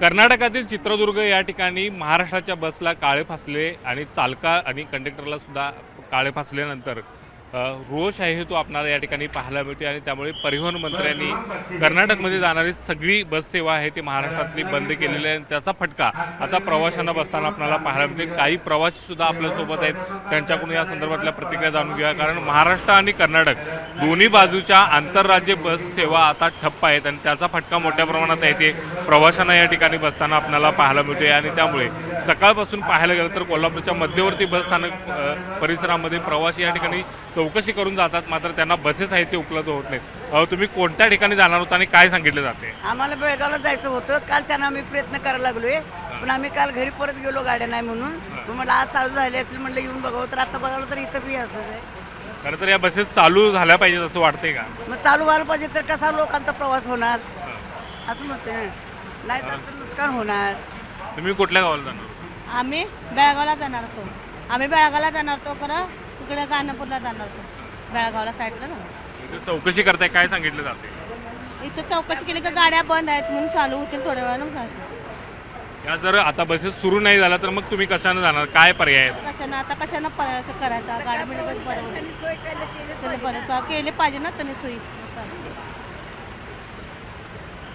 कर्नाटकातील चित्रदुर्ग या ठिकाणी महाराष्ट्राच्या बसला काळे फासले आणि चालका आणि कंडक्टरला सुद्धा काळे फासल्यानंतर रोष आहे तो आपल्याला या ठिकाणी पाहायला मिळते आणि त्यामुळे परिवहन मंत्र्यांनी कर्नाटकमध्ये जाणारी सगळी बस सेवा आहे ती महाराष्ट्रातली बंद केलेली आहे आणि त्याचा फटका आता प्रवाशांना बसताना आपल्याला पाहायला मिळते। काही प्रवासी सुद्धा आपल्यासोबत आहेत, त्यांच्याकडून या संदर्भातल्या प्रतिक्रिया जाणून घेऊया। कारण महाराष्ट्र आणि कर्नाटक दोन्ही बाजूच्या आंतरराज्य बस सेवा आता ठप्प आहेत आणि त्याचा फटका मोठ्या प्रमाणात आहे ते प्रवाशांना या ठिकाणी बसताना आपल्याला पाहायला मिळते आणि त्यामुळे सकाळपासून पाहायला गेलं तर कोल्हापूरच्या मध्यवर्ती बस स्थानक परिसरामध्ये प्रवासी या ठिकाणी चौकशी करून जातात, मात्र त्यांना बसेस आहेत ते उपलब्ध होत नाहीत। तुम्ही कोणत्या ठिकाणी जाणार होता आणि काय सांगितले जाते? आम्हाला बेळगावला जायचं होतं, काल त्यांना आम्ही प्रयत्न करायला लागलोय, पण आम्ही काल घरी परत गेलो, गाड्या नाही म्हणून। म्हटलं आज चालू झाले असतील, म्हटलं येऊन बघावं, तर आता बघावं तर इथं बी असं आहे। खरं तर या बसेस चालू झाल्या पाहिजेत असं वाटतंय का? मग चालू व्हायला पाहिजे तर कसा लोकांचा प्रवास होणार असं म्हणते, नाही तर नुकसान होणार। तुम्ही कुठल्या गावाला जाणार? आम्ही बेळगावला जाणार होतो, खरं तिकडे गाणपूरला जाणार होतो, बेळगावला साईडला जाणार। इथे चौकशी करताय, काय सांगितलं जाते? इथं चौकशी केली का गाड्या बंद आहेत म्हणून चालू होतील थोड्या वेळानं। या जर आता बसेस सुरू नाही झाला तर मग तुम्ही कशाने जाणार? काय पर्याय आहे? कशानं करायचा? गाड्या बरं केले पाहिजे ना त्यांनी सोयी।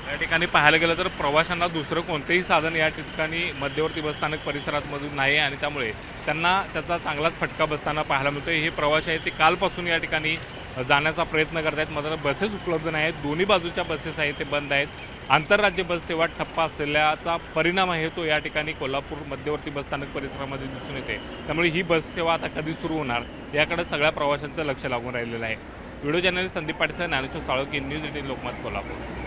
या ठिकाणी पाहायला गेलं तर प्रवाशांना दुसरं कोणतेही साधन या ठिकाणी मध्यवर्ती बसस्थानक परिसरातमधून नाही आणि त्यामुळे त्यांना त्याचा चांगलाच फटका बसताना पाहायला मिळतो। हे प्रवासी आहेत ते कालपासून या ठिकाणी जाण्याचा प्रयत्न करत आहेत, मात्र बसेस उपलब्ध नाही आहेत। दोन्ही बाजूच्या बसेस आहेत ते बंद आहेत। आंतरराज्य बस सेवा ठप्प असल्याचा परिणाम आहे तो या ठिकाणी कोल्हापूर मध्यवर्ती बसस्थानक परिसरामध्ये दिसून येते। त्यामुळे ही बस सेवा आता कधी सुरू होणार याकडे सगळ्या प्रवाशांचं लक्ष लागून राहिलेलं आहे। Video journalist Sandeep Patil, Dnyaneshwar Salunkhe, news 18 Lokmat, Kolhapur.